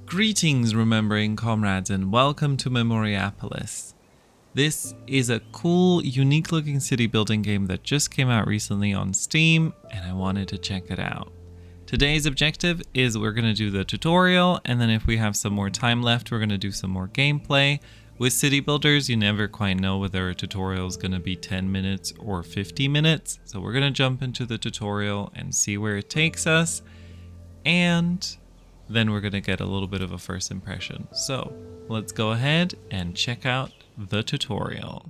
Greetings, remembering comrades, and welcome to Memoriapolis. This is a cool, unique looking city building game that just came out recently on Steam, and I wanted to check it out. Today's objective is we're going to do the tutorial, and then if we have some more time left, we're going to do some more gameplay. With city builders, you never quite know whether a tutorial is going to be 10 minutes or 50 minutes, so we're going to jump into the tutorial and see where it takes us, and then we're going to get a little bit of a first impression. So let's go ahead and check out the tutorial.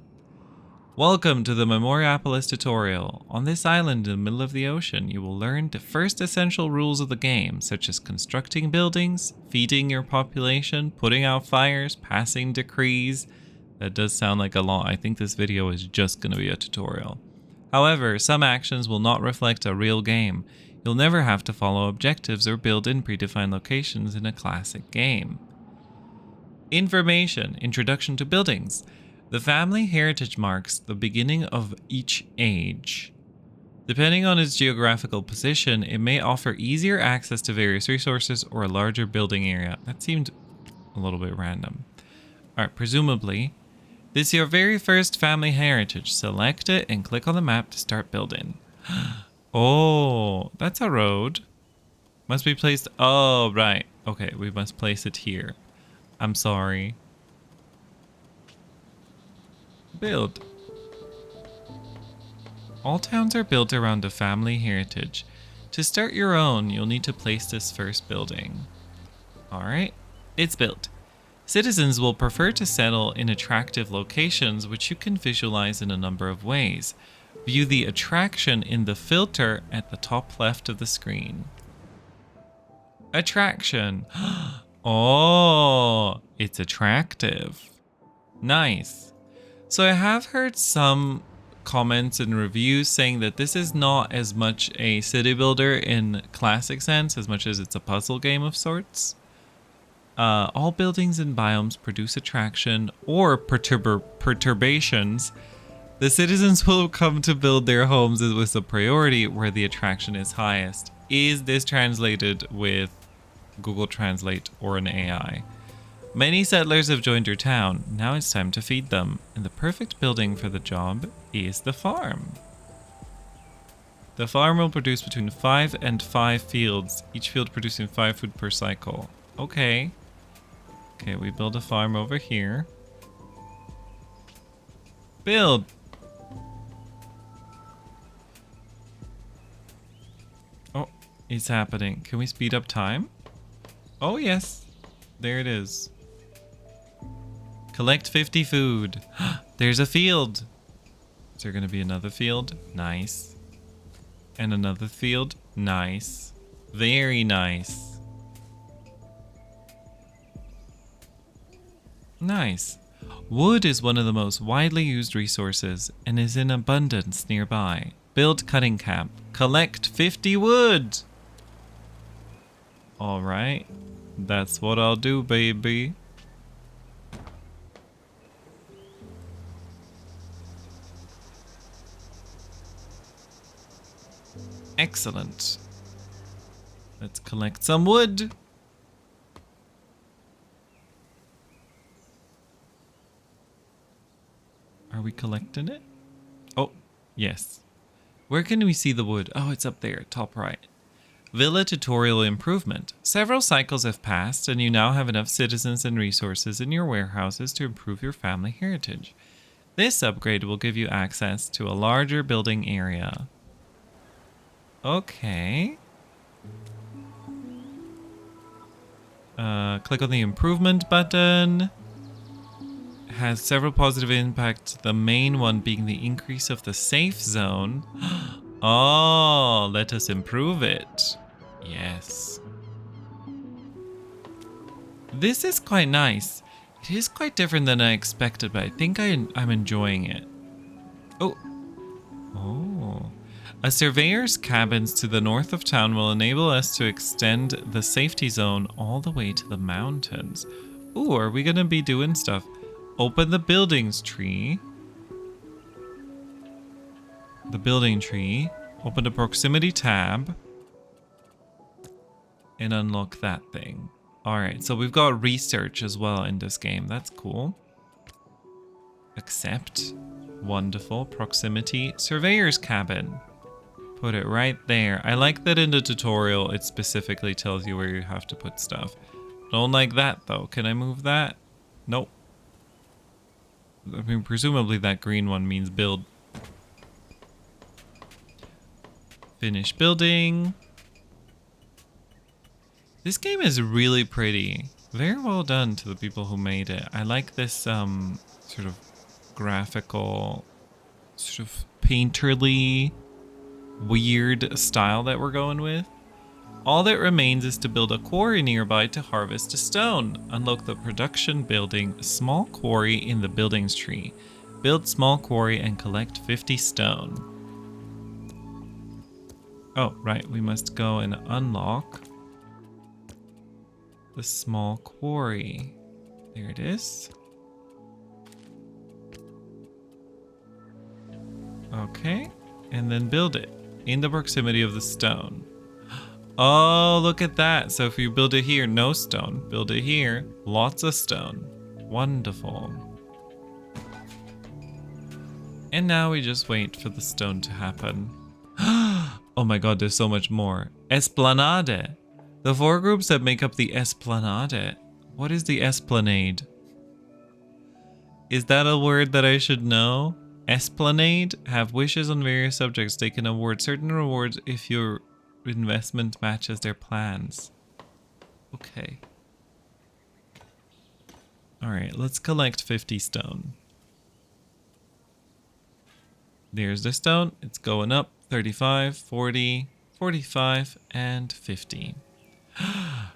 Welcome to the Memoriapolis tutorial. On this island in the middle of the ocean, you will learn the first essential rules of the game, such as constructing buildings, feeding your population, putting out fires, passing decrees. That does sound like a lot. I think this video is just going to be a tutorial. However, some actions will not reflect a real game. You'll never have to follow objectives or build in predefined locations in a classic game. Information: Introduction to buildings. The family heritage marks the beginning of each age. Depending on its geographical position, it may offer easier access to various resources or a larger building area. That seemed a little bit random. Alright, presumably, this is your very first family heritage. Select it and click on the map to start building. Oh, that's a road. Must be placed. Oh, right. Okay, we must place it here. I'm sorry. Build. All towns are built around a family heritage. To start your own, you'll need to place this first building. Alright, it's built. Citizens will prefer to settle in attractive locations, which you can visualize in a number of ways. View the attraction in the filter at the top left of the screen. Attraction. Oh, it's attractive. Nice. So I have heard some comments and reviews saying that this is not as much a city builder in classic sense as much as it's a puzzle game of sorts. All buildings and biomes produce attraction or perturbations. The citizens will come to build their homes with a priority where the attraction is highest. Is this translated with Google Translate or an AI? Many settlers have joined your town. Now it's time to feed them. And the perfect building for the job is the farm. The farm will produce between 5 and 5 fields, each field producing 5 food per cycle. Okay. Okay, we build a farm over here. Build! Oh, it's happening. Can we speed up time? Oh, yes. There it is. Collect 50 food. There's a field. Is there going to be another field? Nice. And another field? Nice. Very nice. Nice. Wood is one of the most widely used resources and is in abundance nearby. Build cutting camp. Collect 50 wood. Alright. That's what I'll do, baby. Excellent. Let's collect some wood. Are we collecting it? Oh, yes. Where can we see the wood? Oh, it's up there, top right. Villa tutorial improvement. Several cycles have passed and you now have enough citizens and resources in your warehouses to improve your family heritage. This upgrade will give you access to a larger building area. Okay. Click on the improvement button. Has several positive impacts, the main one being the increase of the safe zone. Oh, let us improve it. Yes. This is quite nice. It is quite different than I expected, but I think I'm enjoying it. Oh. Oh. A surveyor's cabins to the north of town will enable us to extend the safety zone all the way to the mountains. Ooh, are we gonna be doing stuff? Open the buildings tree. The building tree. Open the proximity tab. And unlock that thing. Alright, so we've got research as well in this game. That's cool. Accept. Wonderful. Proximity. Surveyor's cabin. Put it right there. I like that in the tutorial it specifically tells you where you have to put stuff. Don't like that though. Can I move that? Nope. I mean, presumably that green one means build. Finish building. This game is really pretty. Very well done to the people who made it. I like this sort of graphical, sort of painterly, weird style that we're going with. All that remains is to build a quarry nearby to harvest a stone. Unlock the production building, small quarry in the buildings tree. Build small quarry and collect 50 stone. Oh, right, we must go and unlock the small quarry. There it is. Okay, and then build it in the proximity of the stone. Oh, look at that. So if you build it here, no stone. Build it here, lots of stone. Wonderful. And now we just wait for the stone to happen. Oh my god, there's so much more. Esplanade. The 4 groups that make up the Esplanade. What is the Esplanade? Is that a word that I should know? Esplanade. Have wishes on various subjects. They can award certain rewards if your investment matches their plans. Okay. Alright, let's collect 50 stone. There's the stone. It's going up. 35, 40, 45, and 50.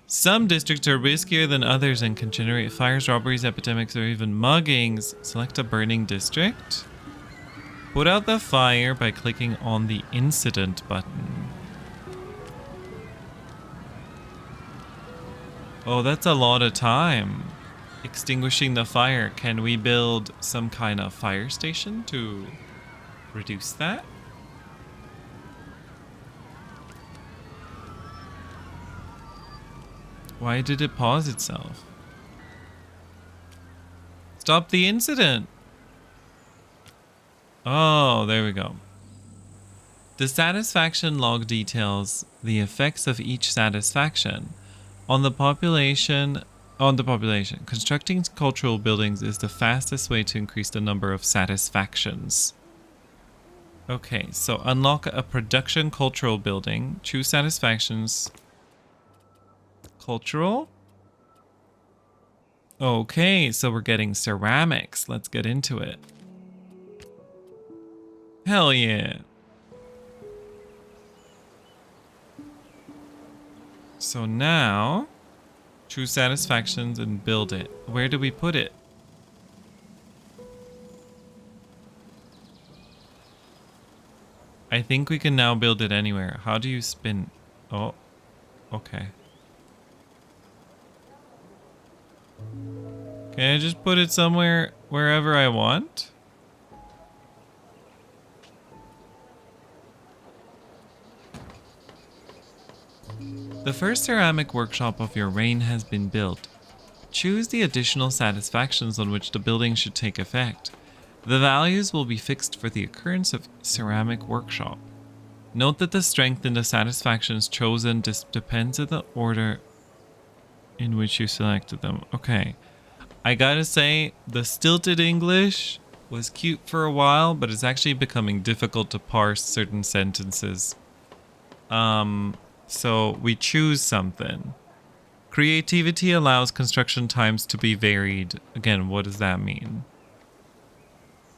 Some districts are riskier than others and can generate fires, robberies, epidemics, or even muggings. Select a burning district. Put out the fire by clicking on the incident button. Oh, that's a lot of time. Extinguishing the fire. Can we build some kind of fire station to reduce that? Why did it pause itself? Stop the incident. Oh, there we go. The satisfaction log details the effects of each satisfaction on the population. Constructing cultural buildings is the fastest way to increase the number of satisfactions. Okay, so unlock a production cultural building. Choose satisfactions. Cultural. Okay, so we're getting ceramics. Let's get into it. Hell yeah. So now, choose satisfactions and build it. Where do we put it? I think we can now build it anywhere. How do you spin? Oh, okay. Can I just put it somewhere, wherever I want? The first ceramic workshop of your reign has been built. Choose the additional satisfactions on which the building should take effect. The values will be fixed for the occurrence of ceramic workshop. Note that the strength in the satisfactions chosen depends on the order in which you selected them. Okay. I gotta say, the stilted English was cute for a while, but it's actually becoming difficult to parse certain sentences. So we choose something. Creativity allows construction times to be varied. Again, what does that mean?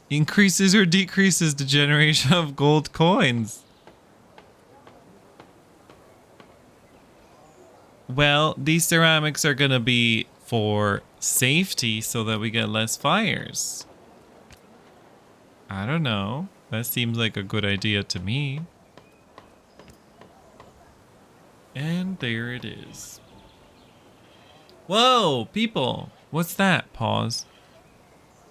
Increases or decreases the generation of gold coins. Well, these ceramics are gonna be for safety so that we get less fires. I don't know. That seems like a good idea to me. And there it is. Whoa, people! What's that? Pause.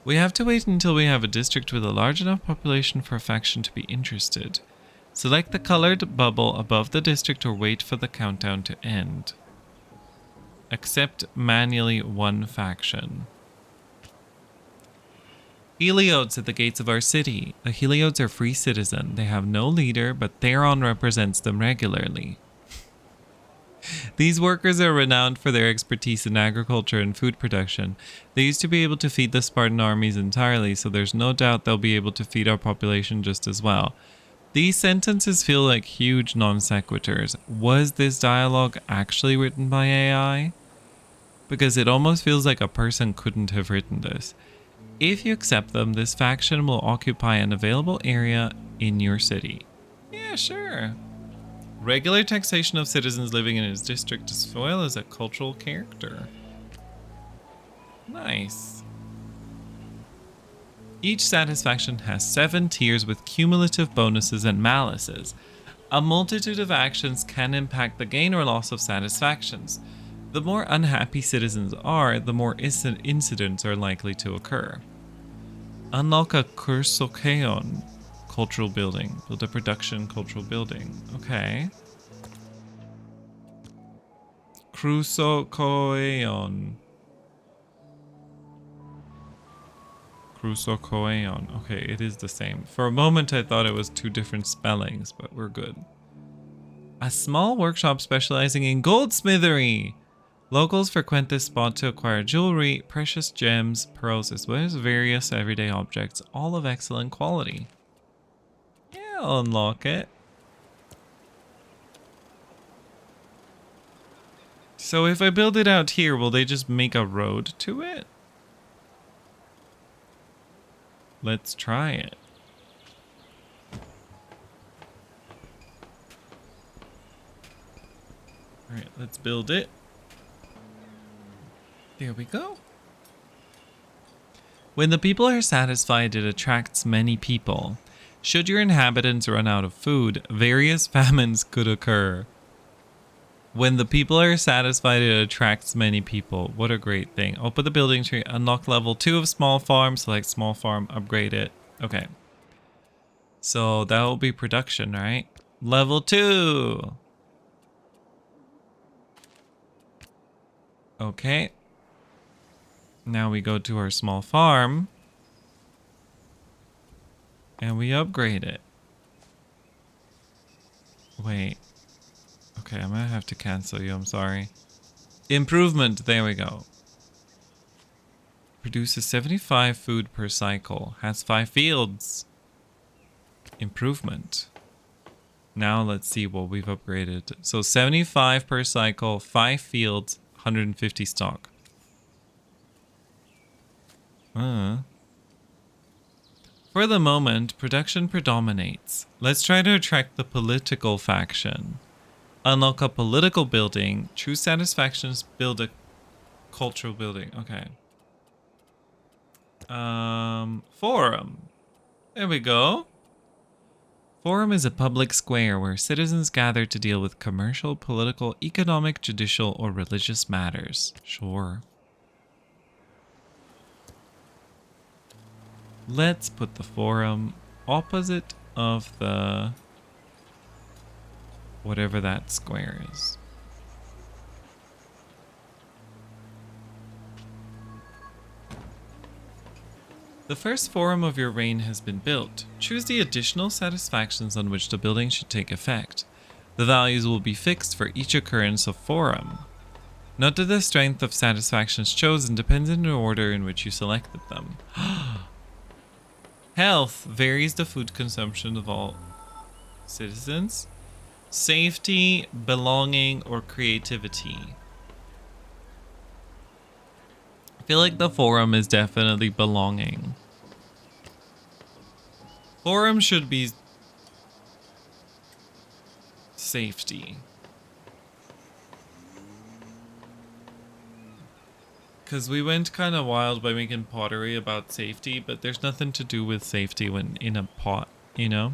We have to wait until we have a district with a large enough population for a faction to be interested. Select the colored bubble above the district or wait for the countdown to end. Accept manually one faction. Heliodes at the gates of our city. The Heliodes are free citizen. They have no leader, but Theron represents them regularly. These workers are renowned for their expertise in agriculture and food production. They used to be able to feed the Spartan armies entirely, so there's no doubt they'll be able to feed our population just as well. These sentences feel like huge non sequiturs. Was this dialogue actually written by AI? Because it almost feels like a person couldn't have written this. If you accept them, this faction will occupy an available area in your city. Yeah, sure. Regular taxation of citizens living in his district as well as a cultural character. Nice. Each satisfaction has 7 tiers with cumulative bonuses and malices. A multitude of actions can impact the gain or loss of satisfactions. The more unhappy citizens are, the more incidents are likely to occur. Unlock a Kursokeon cultural building. Build a production cultural building. Okay. Crusokoeon. Crusokoeon. Okay, it is the same. For a moment I thought it was 2 different spellings, but we're good. A small workshop specializing in goldsmithery. Locals frequent this spot to acquire jewelry, precious gems, pearls, as well as various everyday objects, all of excellent quality. Yeah, I'll unlock it. So if I build it out here, will they just make a road to it? Let's try it. Alright, let's build it. There we go. When the people are satisfied, it attracts many people. Should your inhabitants run out of food, various famines could occur. When the people are satisfied, it attracts many people. What a great thing. Open the building tree. Unlock level 2 of small farm. Select small farm. Upgrade it. Okay. So that will be production, right? Level 2. Okay. Now we go to our small farm. And we upgrade it. Wait. Okay, I'm gonna have to cancel you, I'm sorry. Improvement, there we go. Produces 75 food per cycle. Has 5 fields. Improvement. Now let's see what we've upgraded. So 75 per cycle, 5 fields, 150 stock. For the moment, production predominates. Let's try to attract the political faction. Unlock a political building. True satisfactions. Build a cultural building. Okay. Forum. There we go. Forum is a public square where citizens gather to deal with commercial, political, economic, judicial, or religious matters. Sure. Let's put the forum opposite of the whatever that square is. The first forum of your reign has been built. Choose the additional satisfactions on which the building should take effect. The values will be fixed for each occurrence of forum. Note that the strength of satisfactions chosen depends on the order in which you selected them. Health varies the food consumption of all citizens. Safety, belonging, or creativity. I feel like the forum is definitely belonging. Forum should be safety. Because we went kind of wild by making pottery about safety, but there's nothing to do with safety when in a pot, you know?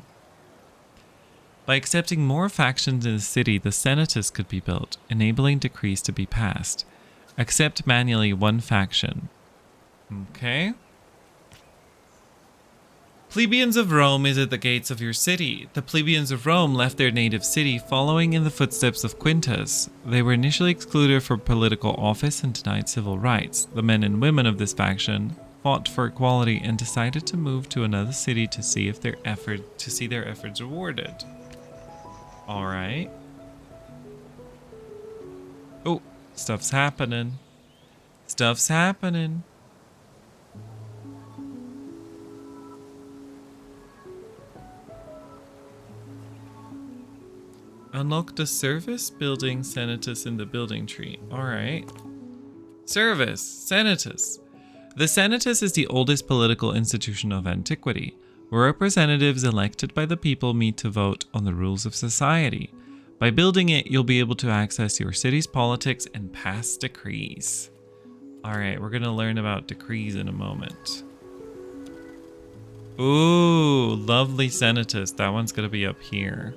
By accepting more factions in the city, the senatus could be built, enabling decrees to be passed. Accept manually one faction. Okay. Plebeians of Rome is at the gates of your city. The plebeians of Rome left their native city following in the footsteps of Quintus. They were initially excluded from political office and denied civil rights. The men and women of this faction fought for equality and decided to move to another city to see their efforts rewarded. All right. Oh, stuff's happening. Stuff's happening. Unlock the service building Senatus in the building tree. All right. Service, Senatus. The Senatus is the oldest political institution of Antiquity, where representatives elected by the people meet to vote on the rules of society. By building it, you'll be able to access your city's politics and pass decrees. All right, we're going to learn about decrees in a moment. Ooh, lovely Senatus. That one's going to be up here.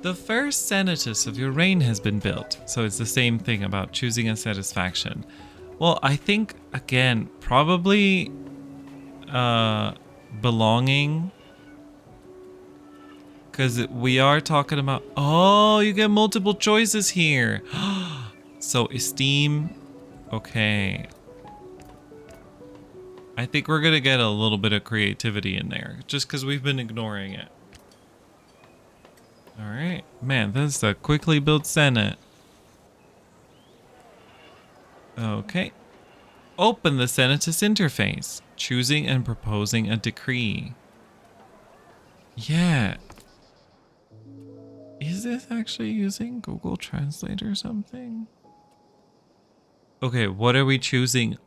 The first Senatus of your reign has been built, so it's the same thing about choosing a satisfaction. Well, I think, again, probably belonging, because we are talking about, oh, you get multiple choices here. So esteem, okay. I think we're going to get a little bit of creativity in there, just because we've been ignoring it. All right, man, that's a quickly built Senate. Okay. Open the Senatus interface, choosing and proposing a decree. Yeah. Is this actually using Google Translate or something? Okay, what are we choosing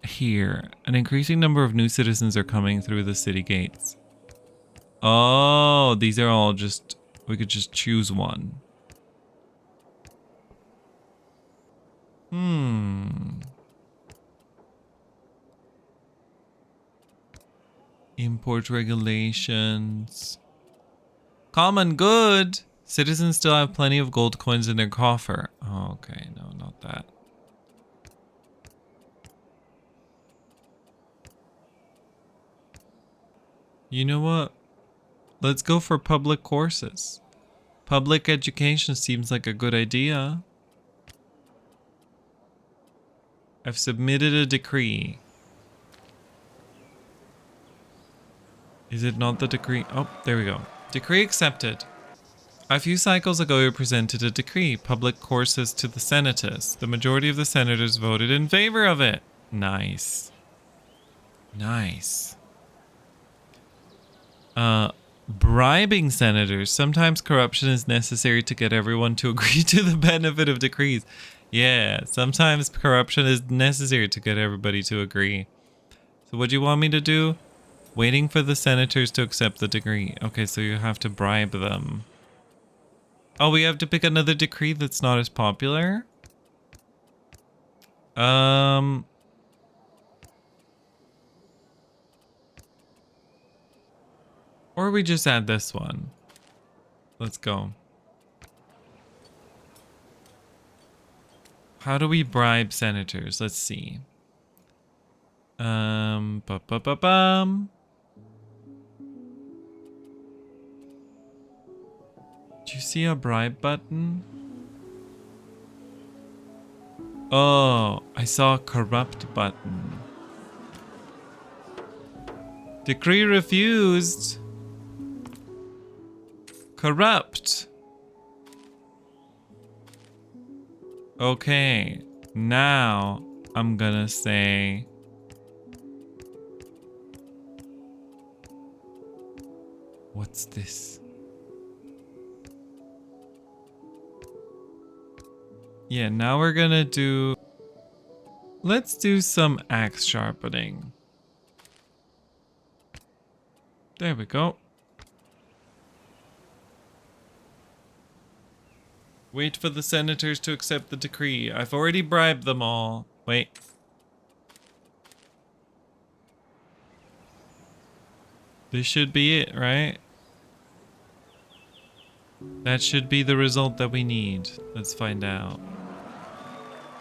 here? An increasing number of new citizens are coming through the city gates. Oh, these are all just, we could just choose one. Import regulations. Common good. Citizens still have plenty of gold coins in their coffer. Oh, okay, no, not that. You know what? Let's go for public courses. Public education seems like a good idea. I've submitted a decree. Is it not the decree? Oh, there we go. Decree accepted. A few cycles ago, you presented a decree, public courses to the Senatus. The majority of the senators voted in favor of it. Nice. Nice. Bribing senators. Sometimes corruption is necessary to get everyone to agree to the benefit of decrees. Yeah, sometimes corruption is necessary to get everybody to agree. So what do you want me to do? Waiting for the senators to accept the decree. Okay, so you have to bribe them. Oh, we have to pick another decree that's not as popular? Or we just add this one. Let's go. How do we bribe senators? Let's see. Ba-ba-ba-bum. Do you see a bribe button? Oh, I saw a corrupt button. Decree refused. Corrupt. Okay, now I'm gonna say what's this? Yeah, now we're gonna do, let's do some axe sharpening. There we go. Wait for the senators to accept the decree. I've already bribed them all. Wait. This should be it, right? That should be the result that we need. Let's find out.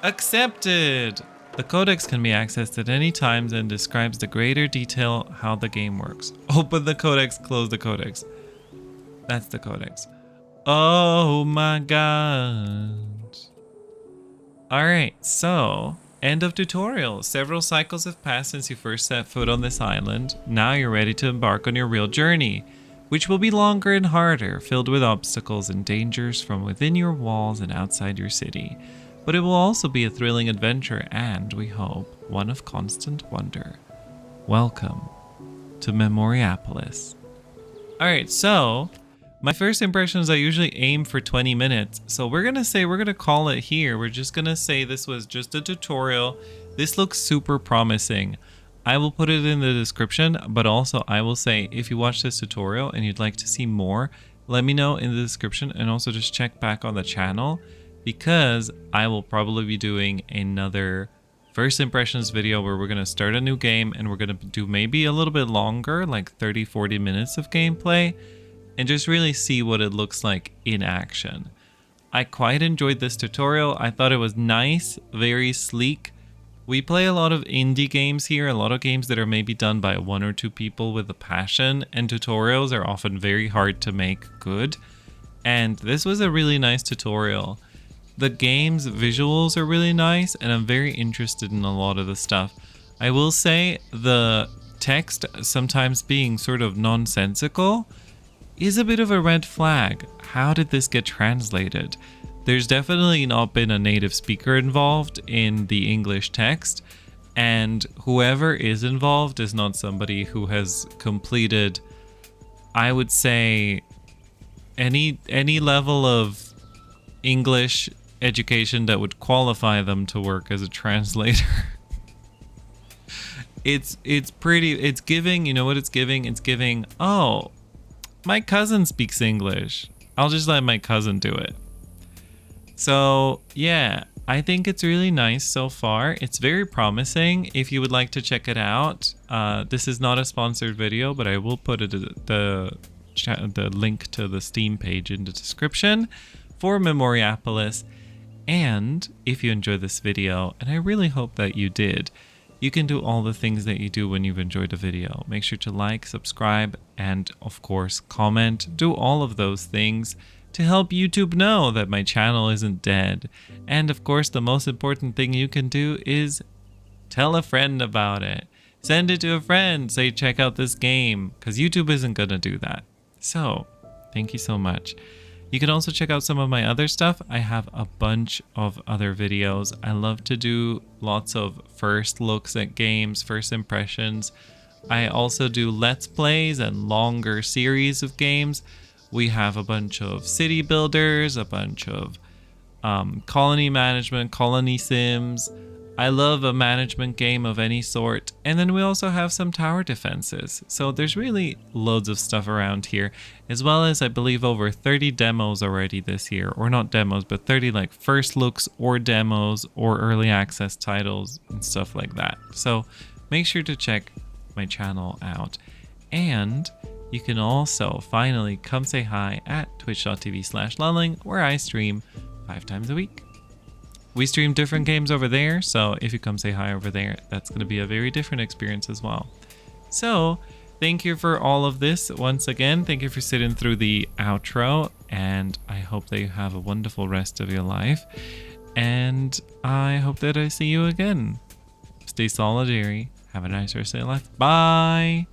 Accepted! The codex can be accessed at any time and describes the greater detail how the game works. Open the codex, close the codex. That's the codex. Oh my god. Alright, so end of tutorial. Several cycles have passed since you first set foot on this island. Now you're ready to embark on your real journey, which will be longer and harder, filled with obstacles and dangers from within your walls and outside your city. But it will also be a thrilling adventure and, we hope, one of constant wonder. Welcome to Memoriapolis. Alright, so my first impressions, I usually aim for 20 minutes. So we're going to call it here. We're just going to say this was just a tutorial. This looks super promising. I will put it in the description, but also I will say if you watch this tutorial and you'd like to see more, let me know in the description, and also just check back on the channel, because I will probably be doing another first impressions video where we're going to start a new game and we're going to do maybe a little bit longer, like 30-40 minutes of gameplay, and just really see what it looks like in action. I quite enjoyed this tutorial. I thought it was nice, very sleek. We play a lot of indie games here, a lot of games that are maybe done by 1 or 2 people with a passion, and tutorials are often very hard to make good. And this was a really nice tutorial. The game's visuals are really nice, and I'm very interested in a lot of the stuff. I will say the text sometimes being sort of nonsensical is a bit of a red flag. How did this get translated? There's definitely not been a native speaker involved in the English text, and whoever is involved is not somebody who has completed, I would say, any level of English education that would qualify them to work as a translator. It's giving, you know what it's giving? It's giving, oh, my cousin speaks English. I'll just let my cousin do it. So yeah, I think it's really nice so far. It's very promising. If you would like to check it out, this is not a sponsored video, but I will put the link to the Steam page in the description for Memoriapolis. And if you enjoyed this video, and I really hope that you did, you can do all the things that you do when you've enjoyed a video. Make sure to like, subscribe, and of course comment. Do all of those things to help YouTube know that my channel isn't dead. And of course, the most important thing you can do is tell a friend about it. Send it to a friend. Say, check out this game, because YouTube isn't gonna do that. So thank you so much. You can also check out some of my other stuff. I have a bunch of other videos. I love to do lots of first looks at games, first impressions. I also do Let's Plays and longer series of games. We have a bunch of city builders, a bunch of colony management, colony sims. I love a management game of any sort. And then we also have some tower defenses. So there's really loads of stuff around here, as well as I believe over 30 demos already this year, or not demos, but 30 like first looks or demos or early access titles and stuff like that. So make sure to check my channel out. And you can also finally come say hi at twitch.tv/lulling, where I stream 5 times a week. We stream different games over there, so if you come say hi over there, that's going to be a very different experience as well. So thank you for all of this once again. Thank you for sitting through the outro, and I hope that you have a wonderful rest of your life. And I hope that I see you again. Stay solidary. Have a nice rest of your life. Bye!